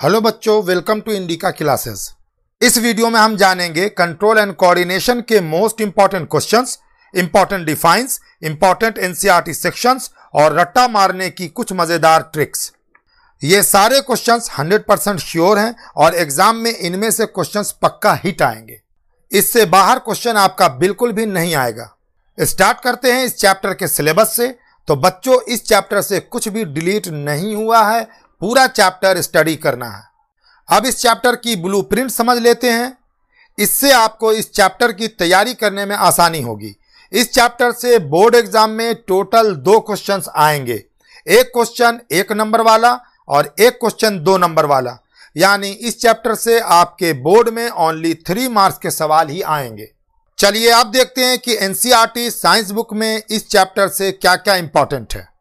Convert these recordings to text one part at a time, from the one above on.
Hello बच्चों, welcome to indica classes. इस video में हम जानेंगे कंट्रोल एंड कोऑर्डिनेशन के most important questions, important defines, important NCERT sections और रट्टा मारने की कुछ मजेदार ट्रिक्स। ये सारे क्वेश्चंस 100% श्योर हैं और एग्जाम में इनमें से क्वेश्चंस पक्का हिट आएंगे। इससे बाहर क्वेश्चन आपका बिल्कुल भी नहीं आएगा। स्टार्ट करते हैं इस चैप्टर के सिलेबस से। तो बच्चों, इस चैप्टर से कुछ भी डिलीट नहीं हुआ है, पूरा चैप्टर स्टडी करना है। अब इस चैप्टर की ब्लूप्रिंट समझ लेते हैं। इससे आपको इस चैप्टर की तैयारी करने में आसानी होगी। इस चैप्टर से बोर्ड एग्जाम में टोटल 2 क्वेश्चंस आएंगे। एक क्वेश्चन 1 नंबर वाला और एक क्वेश्चन 2 नंबर वाला। यानी इस चैप्टर से आपके बोर्ड में ओनली 3 मार्क्स के सवाल ही आएंगे। चलिए अब देखते हैं कि एनसीईआरटी साइंस बुक में इस चैप्टर से क्या क्या इंपॉर्टेंट है।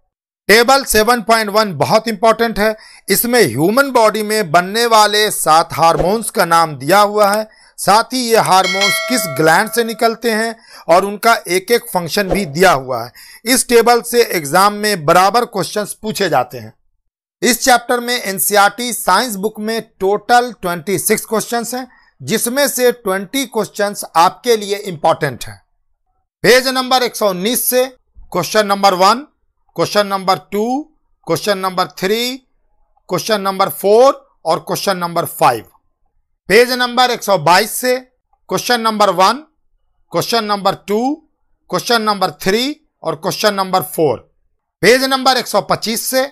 टेबल 7.1 बहुत इंपॉर्टेंट है। इसमें ह्यूमन बॉडी में बनने वाले 7 हार्मोन्स का नाम दिया हुआ है। साथ ही ये हार्मोन्स किस ग्लैंड से निकलते हैं और उनका एक एक फंक्शन भी दिया हुआ है। इस टेबल से एग्जाम में बराबर क्वेश्चंस पूछे जाते हैं। इस चैप्टर में एनसीईआरटी साइंस बुक में टोटल 26 क्वेश्चंस हैं, जिसमें से 20 क्वेश्चंस आपके लिए इंपॉर्टेंट हैं। पेज नंबर 119 से question number 1, question number 2, question number 3, question number 4 और क्वेश्चन नंबर 5। पेज नंबर 122 से question number 1, question number 2, question number 3 और क्वेश्चन नंबर 4। पेज नंबर 125 से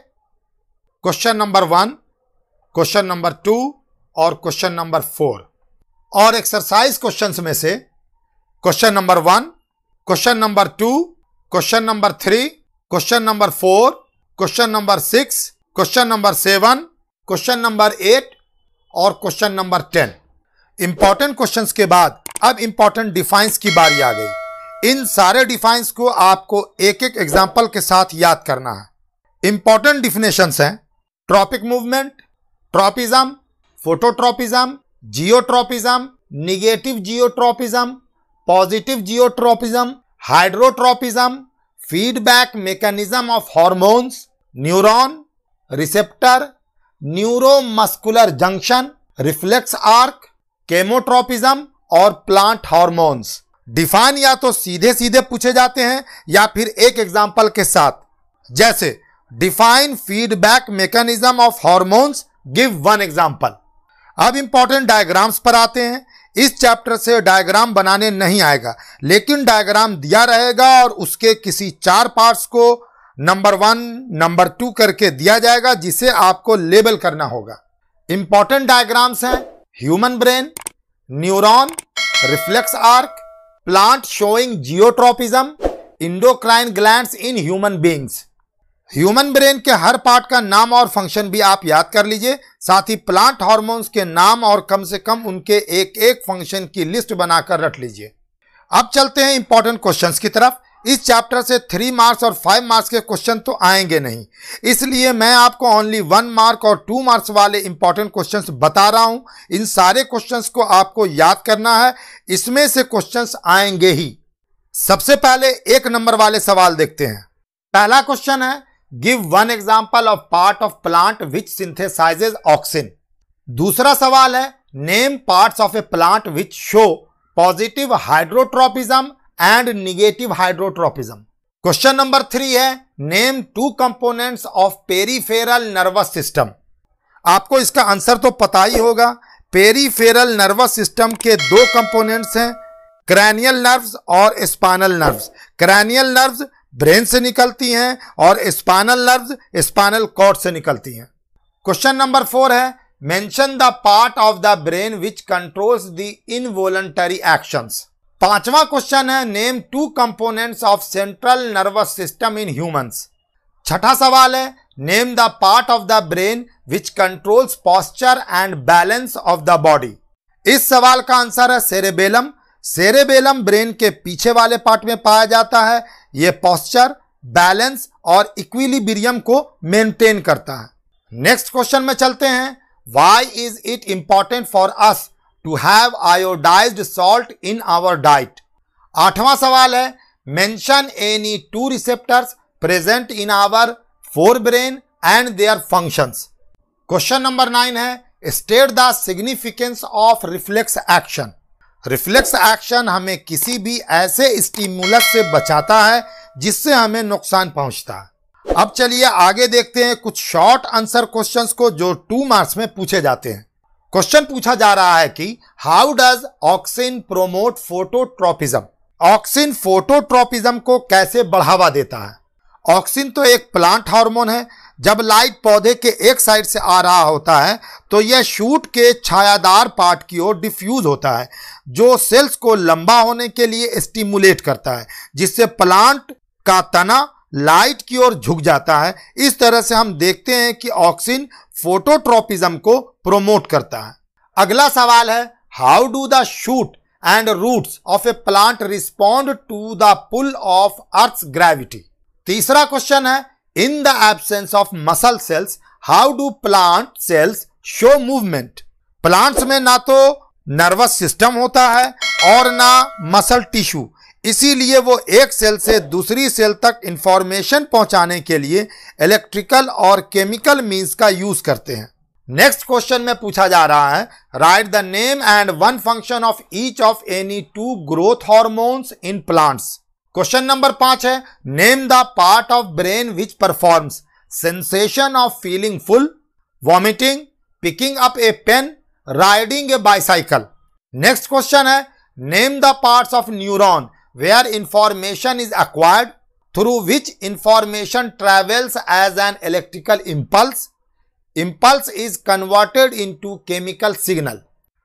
क्वेश्चन नंबर 1, क्वेश्चन नंबर 2 और क्वेश्चन नंबर 4। और exercise questions में से question number 1, question number 2, question number 3, question number 4, question number 6, question number 7, question number 8 और question number 10। Important questions के बाद अब इंपॉर्टेंट डिफाइंस की बारी आ गई। इन सारे डिफाइंस को आपको एक एक एग्जाम्पल के साथ याद करना है। इंपॉर्टेंट डिफिनेशंस हैं tropic movement, tropism, phototropism, geotropism, negative geotropism, positive geotropism, hydrotropism, feedback mechanism of hormones, neuron, receptor, neuromuscular junction, reflex arc, chemotropism और प्लांट हार्मोन्स। डिफाइन या तो सीधे सीधे पूछे जाते हैं या फिर एक एग्जांपल के साथ। जैसे define feedback mechanism of hormones, give 1 example. अब इंपॉर्टेंट डायग्राम्स पर आते हैं। इस चैप्टर से डायग्राम बनाने नहीं आएगा, लेकिन डायग्राम दिया रहेगा और उसके किसी 4 पार्ट्स को नंबर 1, नंबर 2 करके दिया जाएगा, जिसे आपको लेबल करना होगा। इंपॉर्टेंट डायग्राम्स हैं human brain, neuron, reflex arc, plant showing geotropism, endocrine glands in human beings. Human brain के हर पार्ट का नाम और फंक्शन भी आप याद कर लीजिए। साथ ही प्लांट हार्मोन्स के नाम और कम से कम उनके एक एक फंक्शन की लिस्ट बनाकर रख लीजिए। अब चलते हैं इंपॉर्टेंट क्वेश्चंस की तरफ। इस चैप्टर से 3 मार्क्स और 5 मार्क्स के क्वेश्चन तो आएंगे नहीं, इसलिए मैं आपको ओनली 1 मार्क और 2 मार्क्स वाले इंपॉर्टेंट क्वेश्चंस बता रहा हूं। इन सारे क्वेश्चंस को आपको याद करना है। इसमें से क्वेश्चंस आएंगे ही। सबसे पहले 1 नंबर वाले सवाल देखते हैं। पहला क्वेश्चन है give 1 example of part of plant which सिंथेसाइजेज auxin. दूसरा सवाल है name parts of a plant which show positive hydrotropism and negative hydrotropism. Question number 3 है name 2 components of peripheral nervous system. आपको इसका आंसर तो पता ही होगा। पेरीफेरल नर्वस सिस्टम के 2 कंपोनेंट्स हैं, क्रैनियल नर्व्स और spinal nerves. Cranial nerves brain से निकलती हैं और स्पाइनल नर्व्स स्पाइनल कॉर्ड से निकलती हैं। क्वेश्चन नंबर 4 है mention the part of the brain which controls the involuntary actions. 5वां क्वेश्चन है name 2 components of central nervous system in humans. 6ठा सवाल है name the part of the brain which controls posture and balance of the body. इस सवाल का answer है cerebellum. Cerebellum brain के पीछे वाले पार्ट में पाया जाता है। यह पॉस्चर, बैलेंस और इक्विलिब्रियम को मेंटेन करता है। नेक्स्ट क्वेश्चन में चलते हैं। Why is it important for us to have iodised salt in our diet. 8वां सवाल है mention any 2 receptors present in our forebrain and their functions. Question number 9 है state the significance of reflex action. Reflex action हमें किसी भी ऐसे stimulus से बचाता है जिससे हमें नुकसान पहुंचता है। अब चलिए आगे देखते हैं कुछ शॉर्ट आंसर क्वेश्चंस को जो 2 मार्क्स में पूछे जाते हैं। क्वेश्चन पूछा जा रहा है कि how does auxin promote phototropism. Auxin phototropism को कैसे बढ़ावा देता है। ऑक्सिन तो एक प्लांट हार्मोन है। जब लाइट पौधे के एक साइड से आ रहा होता है तो यह शूट के छायादार पार्ट की ओर डिफ्यूज होता है, जो सेल्स को लंबा होने के लिए स्टिमुलेट करता है, जिससे प्लांट का तना लाइट की ओर झुक जाता है। इस तरह से हम देखते हैं कि ऑक्सिन फोटोट्रोपिज्म को प्रोमोट करता है। अगला सवाल है, how do the shoot and roots of a plant respond to the pull of earth's gravity. तीसरा क्वेश्चन है, in the absence of muscle cells how do plant cells show movement. Plants में ना तो नर्वस सिस्टम होता है और ना muscle tissue, इसीलिए वो एक सेल से दूसरी सेल तक इंफॉर्मेशन पहुंचाने के लिए इलेक्ट्रिकल और केमिकल मींस का यूज करते हैं। नेक्स्ट क्वेश्चन में पूछा जा रहा है, write the name and one function of each of any 2 growth hormones in plants. Question number 5 है, name the part of brain which performs sensation of feeling full, vomiting, picking up a pen, riding a bicycle. Next question है, name the parts of neuron where information is acquired, through which information travels as an electrical impulse. Impulse is converted into chemical signal.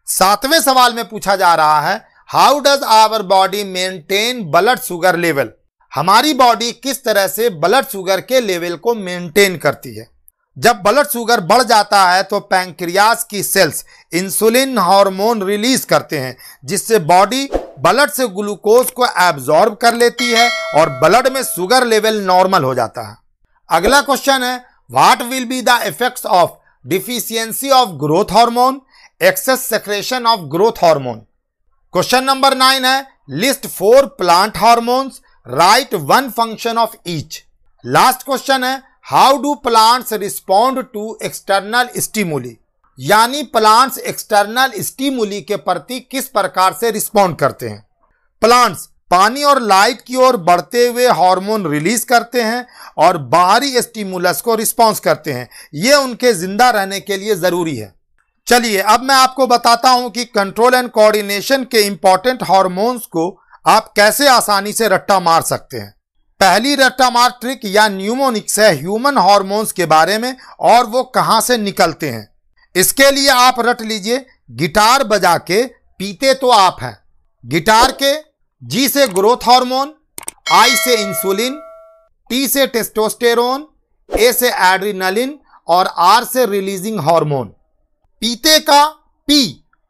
7वें सवाल में पूछा जा रहा है, how does our body maintain blood sugar level? हमारी body किस तरह से ब्लड शुगर के लेवल को मेंटेन करती है। जब ब्लड शुगर बढ़ जाता है तो पैंक्रियाज की सेल्स इंसुलिन हार्मोन रिलीज करते हैं, जिससे बॉडी ब्लड से ग्लूकोज को एब्जॉर्ब कर लेती है और ब्लड में शुगर लेवल नॉर्मल हो जाता है। अगला क्वेश्चन है, what will be the effects of deficiency of growth hormone, excess secretion of growth hormone. Question number 9 है, list 4 plant hormones, write one function of each. Last question है, how do plants respond to external stimuli, यानी plants external stimuli के प्रति किस प्रकार से respond करते हैं। प्लांट्स पानी और लाइट की ओर बढ़ते हुए हार्मोन रिलीज करते हैं और बाहरी स्टिमुलस को रिस्पॉन्स करते हैं। यह उनके जिंदा रहने के लिए जरूरी है। चलिए अब मैं आपको बताता हूं कि कंट्रोल एंड कोऑर्डिनेशन के इंपॉर्टेंट हार्मोन्स को आप कैसे आसानी से रट्टा मार सकते हैं। पहली रट्टा मार ट्रिक या न्यूमोनिक्स है ह्यूमन हार्मोन्स के बारे में और वो कहां से निकलते हैं। इसके लिए आप रट लीजिए, गिटार बजा के पीते तो आप हैं। गिटार के जी से ग्रोथ हार्मोन, आई से इंसुलिन, टी से टेस्टोस्टेरोन, ए से एड्रिनलिन और आर से रिलीजिंग हार्मोन। पीते का पी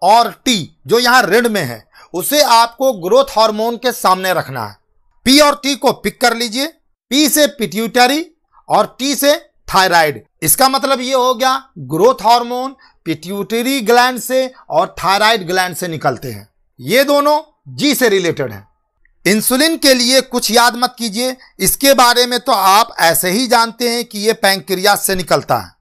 और टी जो यहां रेड में है उसे आपको ग्रोथ हार्मोन के सामने रखना है। पी और टी को पिक कर लीजिए। पी से पिट्यूटरी और टी से थायराइड। इसका मतलब ये हो गया ग्रोथ हार्मोन पिट्यूटरी ग्लैंड से और थायराइड ग्लैंड से निकलते हैं। ये दोनों जी से रिलेटेड हैं। इंसुलिन के लिए कुछ याद मत कीजिए, इसके बारे में तो आप ऐसे ही जानते हैं कि ये पैंक्रियाज से निकलता है।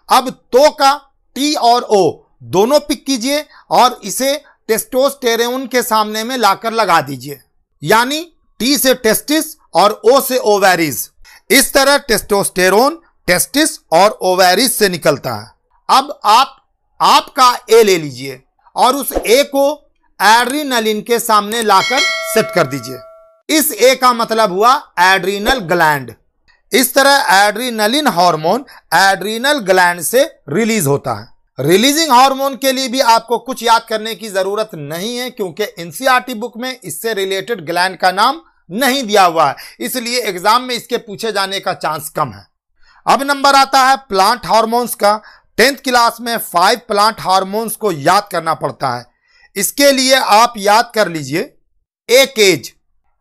अब तो का टी और ओ दोनों पिक कीजिए और इसे टेस्टोस्टेरोन के सामने में लाकर लगा दीजिए, यानी टी से टेस्टिस और ओ से ओवेरीज। इस तरह टेस्टोस्टेरोन टेस्टिस और ओवेरीज से निकलता है। अब आपका ए ले लीजिए और उस ए को एड्रिनलिन के सामने लाकर सेट कर दीजिए। इस ए का मतलब हुआ एड्रिनल ग्लैंड। इस तरह एड्रिनलिन हार्मोन एड्रिनल ग्लैंड से रिलीज होता है। रिलीजिंग हार्मोन के लिए भी आपको कुछ याद करने की जरूरत नहीं है, क्योंकि एनसीईआरटी बुक में इससे रिलेटेड ग्लैंड का नाम नहीं दिया हुआ है, इसलिए एग्जाम में इसके पूछे जाने का चांस कम है। अब नंबर आता है प्लांट हार्मोन्स का। 10th क्लास में 5 प्लांट हार्मोन्स को याद करना पड़ता है। इसके लिए आप याद कर लीजिए, ए केज,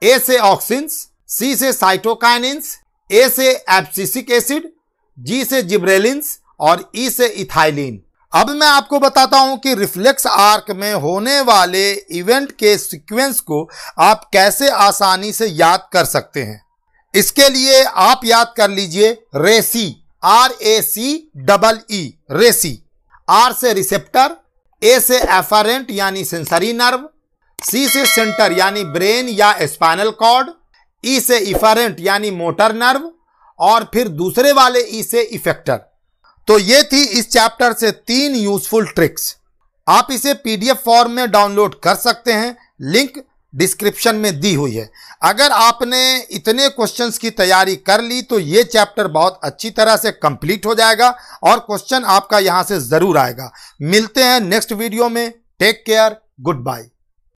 ए से ऑक्सिन्स, सी से साइटोकाइनिन्स, ए से एब्सिसिक एसिड, जी से जिब्रेलिन्स और ई से इथाइलिन। अब मैं आपको बताता हूं कि रिफ्लेक्स आर्क में होने वाले इवेंट के सीक्वेंस को आप कैसे आसानी से याद कर सकते हैं। इसके लिए आप याद कर लीजिए रेसी, RACEE, रेसी। आर से रिसेप्टर, ए से एफरेंट यानी सेंसरी नर्व, सी से सेंटर यानी ब्रेन या स्पाइनल कॉर्ड, ई से इफरेंट यानी मोटर नर्व और फिर दूसरे वाले ई से इफेक्टर। तो ये थी इस चैप्टर से 3 यूजफुल ट्रिक्स। आप इसे पीडीएफ फॉर्म में डाउनलोड कर सकते हैं, लिंक डिस्क्रिप्शन में दी हुई है। अगर आपने इतने क्वेश्चंस की तैयारी कर ली तो ये चैप्टर बहुत अच्छी तरह से कंप्लीट हो जाएगा और क्वेश्चन आपका यहां से जरूर आएगा। मिलते हैं नेक्स्ट वीडियो में। Take care, good bye.